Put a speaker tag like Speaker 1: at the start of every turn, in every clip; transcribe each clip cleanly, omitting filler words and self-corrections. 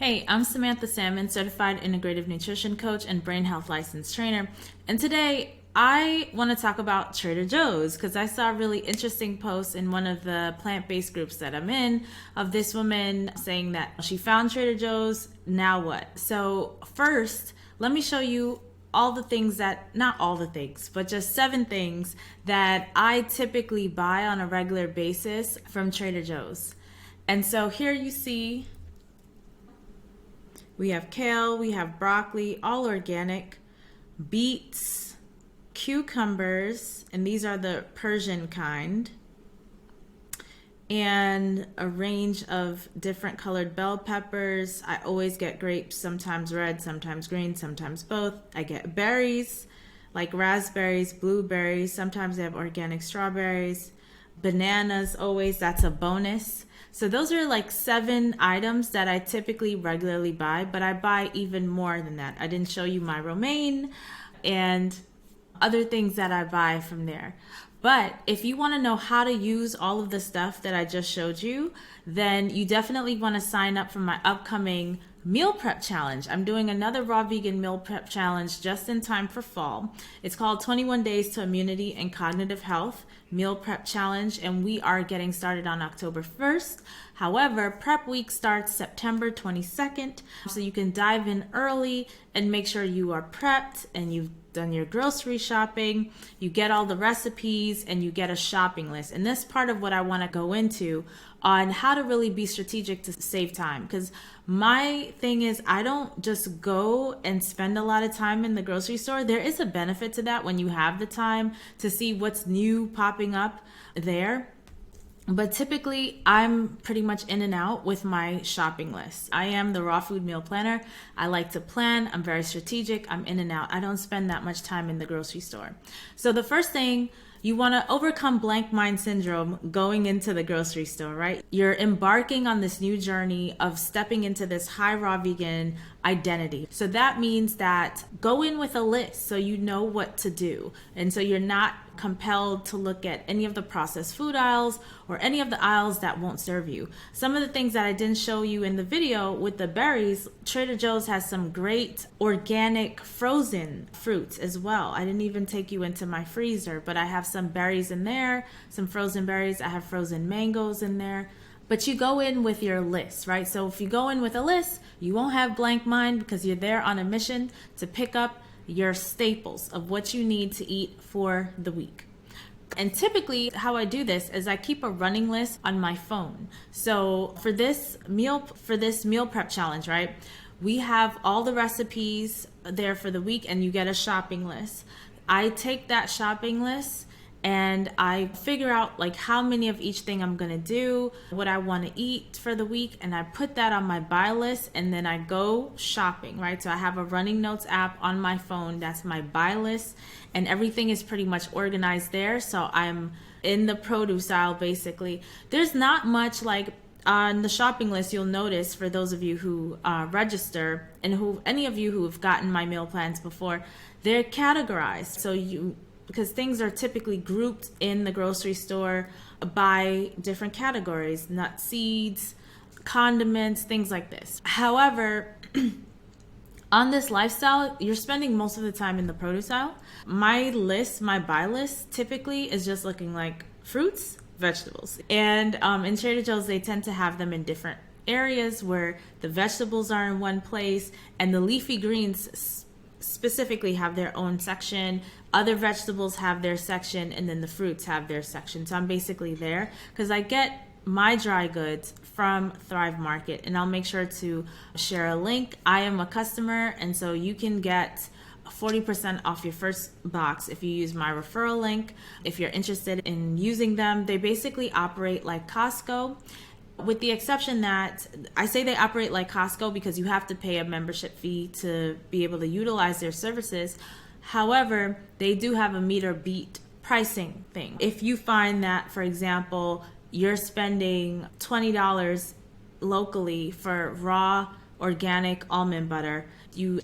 Speaker 1: Hey, I'm Samantha Salmon, certified integrative nutrition coach and brain health licensed trainer. And today I want to talk about Trader Joe's because I saw a really interesting post in one of the plant-based groups that I'm in of this woman saying that she found Trader Joe's, now what? So first, let me show you all the things that, not all the things, but just 7 things that I typically buy on a regular basis from Trader Joe's. And so here you see we have kale, we have broccoli, all organic, beets, cucumbers, and these are the Persian kind, and a range of different colored bell peppers. I always get grapes, sometimes red, sometimes green, sometimes both. I get berries, like raspberries, blueberries. Sometimes they have organic strawberries. Bananas, always, that's a bonus. So those are like 7 items that I typically regularly buy, but I buy even more than that. I didn't show you my romaine and other things that I buy from there. But if you want to know how to use all of the stuff that I just showed you, then you definitely want to sign up for my upcoming meal prep challenge. I'm doing another raw vegan meal prep challenge just in time for fall. It's called 21 Days to Immunity and Cognitive Health Meal Prep Challenge, and we are getting started on October 1st. However, prep week starts September 22nd, so you can dive in early and make sure you are prepped and you've done your grocery shopping, you get all the recipes, and you get a shopping list. And this part of what I want to go into on how to really be strategic to save time, because my thing is I don't just go and spend a lot of time in the grocery store. There is a benefit to that when you have the time to see what's new popping up there. But typically, I'm pretty much in and out with my shopping list. I am the raw food meal planner. I like to plan. I'm very strategic. I'm in and out. I don't spend that much time in the grocery store. So the first thing, you want to overcome blank mind syndrome going into the grocery store, right? You're embarking on this new journey of stepping into this high raw vegan identity. So that means that go in with a list so you know what to do. And so you're not compelled to look at any of the processed food aisles or any of the aisles that won't serve you. Some of the things that I didn't show you in the video with the berries, Trader Joe's has some great organic frozen fruits as well. I didn't even take you into my freezer, but I have some berries in there, some frozen berries. I have frozen mangoes in there. But you go in with your list, right? So if you go in with a list, you won't have blank mind because you're there on a mission to pick up your staples of what you need to eat for the week. And typically how I do this is I keep a running list on my phone. So for this meal prep challenge, right? We have all the recipes there for the week and you get a shopping list. I take that shopping list and I figure out like how many of each thing I'm gonna do, what I wanna eat for the week, and I put that on my buy list and then I go shopping, right? So I have a running notes app on my phone, that's my buy list, and everything is pretty much organized there. So I'm in the produce aisle basically. There's not much like on the shopping list. You'll notice for those of you who register and any of you who have gotten my meal plans before, they're categorized. So because things are typically grouped in the grocery store by different categories, nuts, seeds, condiments, things like this. However, on this lifestyle, you're spending most of the time in the produce aisle. My buy list typically is just looking like fruits, vegetables. And in Trader Joe's, they tend to have them in different areas where the vegetables are in one place and the leafy greens specifically have their own section. Other vegetables have their section, and then the fruits have their section. So I'm basically there because I get my dry goods from Thrive Market, and I'll make sure to share a link. I am a customer, and so you can get 40% off your first box if you use my referral link. If you're interested in using them, they basically operate like Costco, with the exception that I say they operate like Costco because you have to pay a membership fee to be able to utilize their services. However, they do have a meet or beat pricing thing. If you find that, for example, you're spending $20 locally for raw organic almond butter,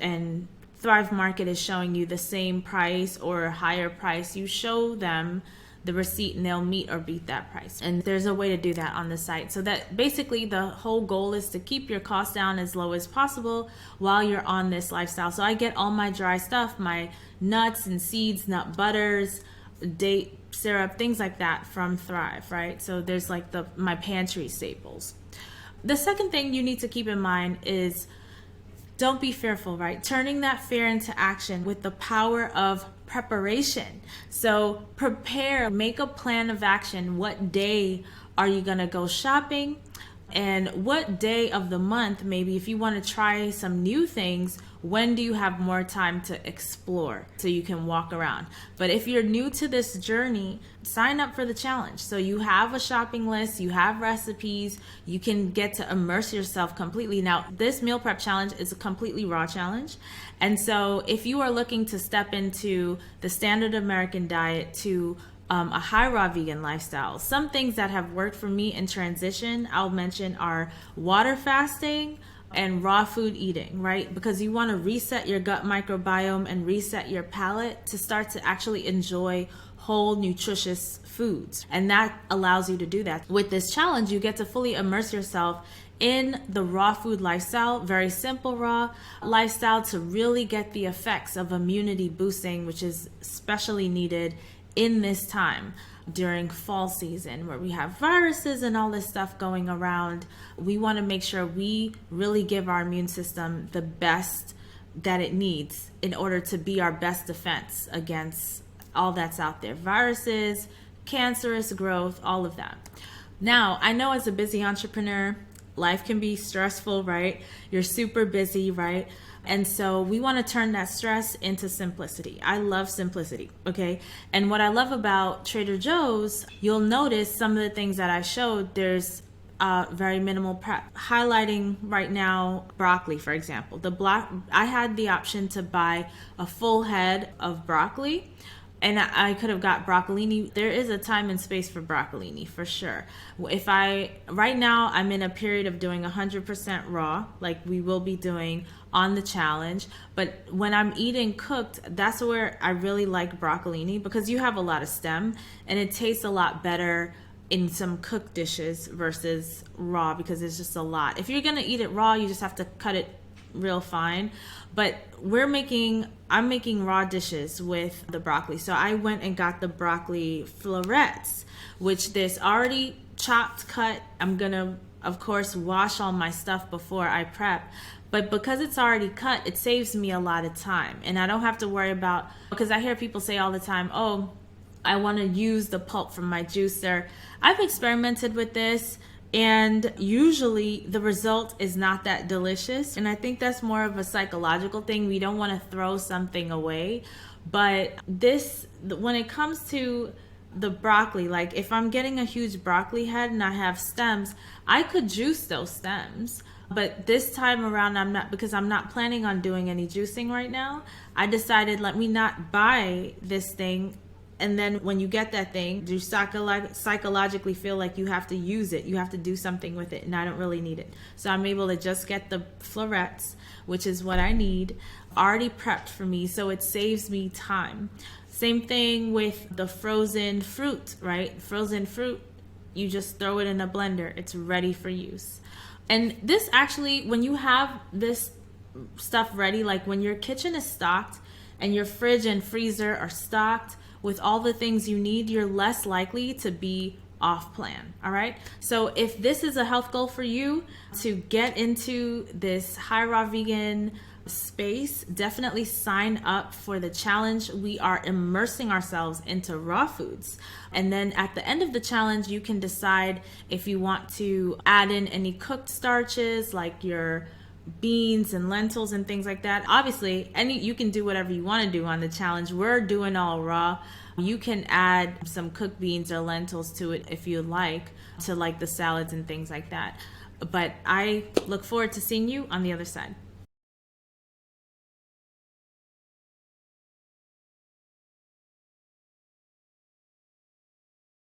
Speaker 1: and Thrive Market is showing you the same price or a higher price, you show them the receipt and they'll meet or beat that price. And there's a way to do that on the site. So that basically the whole goal is to keep your costs down as low as possible while you're on this lifestyle. So I get all my dry stuff, my nuts and seeds, nut butters, date syrup, things like that from Thrive, right? So there's like my pantry staples. The second thing you need to keep in mind is don't be fearful, right? Turning that fear into action with the power of preparation. So prepare, make a plan of action. What day are you gonna go shopping? And what day of the month, maybe if you want to try some new things, when do you have more time to explore so you can walk around? But if you're new to this journey, sign up for the challenge. So you have a shopping list, you have recipes, you can get to immerse yourself completely. Now, this meal prep challenge is a completely raw challenge. And so if you are looking to step into the standard American diet to a high raw vegan lifestyle, some things that have worked for me in transition, I'll mention, are water fasting and raw food eating, right? Because you want to reset your gut microbiome and reset your palate to start to actually enjoy whole, nutritious foods. And that allows you to do that. With this challenge, you get to fully immerse yourself in the raw food lifestyle, very simple raw lifestyle, to really get the effects of immunity boosting, which is especially needed in this time during fall season where we have viruses and all this stuff going around. We want to make sure we really give our immune system the best that it needs in order to be our best defense against all that's out there. Viruses, cancerous growth, all of that. Now, I know as a busy entrepreneur, life can be stressful, right? You're super busy, right? And so we want to turn that stress into simplicity. I love simplicity, okay? And what I love about Trader Joe's, you'll notice some of the things that I showed, there's very minimal prep. Highlighting right now broccoli, for example. I had the option to buy a full head of broccoli, and I could have got broccolini. There is a time and space for broccolini for sure. Right now I'm in a period of doing 100% raw, like we will be doing on the challenge. But when I'm eating cooked, that's where I really like broccolini, because you have a lot of stem and it tastes a lot better in some cooked dishes versus raw, because it's just a lot. If you're gonna eat it raw, you just have to cut it real fine. But I'm making raw dishes with the broccoli. So I went and got the broccoli florets, which there's already chopped, cut. I'm gonna, of course, wash all my stuff before I prep. But because it's already cut, it saves me a lot of time. And I don't have to worry about, because I hear people say all the time, oh, I want to use the pulp from my juicer. I've experimented with this, and usually the result is not that delicious. And I think that's more of a psychological thing. We don't want to throw something away. But when it comes to the broccoli, like if I'm getting a huge broccoli head and I have stems, I could juice those stems. But this time around, because I'm not planning on doing any juicing right now. I decided, let me not buy this thing. And then when you get that thing, you psychologically feel like you have to use it. You have to do something with it, and I don't really need it. So I'm able to just get the florets, which is what I need, already prepped for me, so it saves me time. Same thing with the frozen fruit, right? Frozen fruit, you just throw it in a blender. It's ready for use. And this actually, when you have this stuff ready, like when your kitchen is stocked and your fridge and freezer are stocked with all the things you need, you're less likely to be off plan. All right. So if this is a health goal for you to get into this high raw vegan space, definitely sign up for the challenge. We are immersing ourselves into raw foods. And then at the end of the challenge, you can decide if you want to add in any cooked starches like your beans and lentils and things like that. Obviously, you can do whatever you want to do on the challenge. We're doing all raw. You can add some cooked beans or lentils to it if you like, to like the salads and things like that. But I look forward to seeing you on the other side.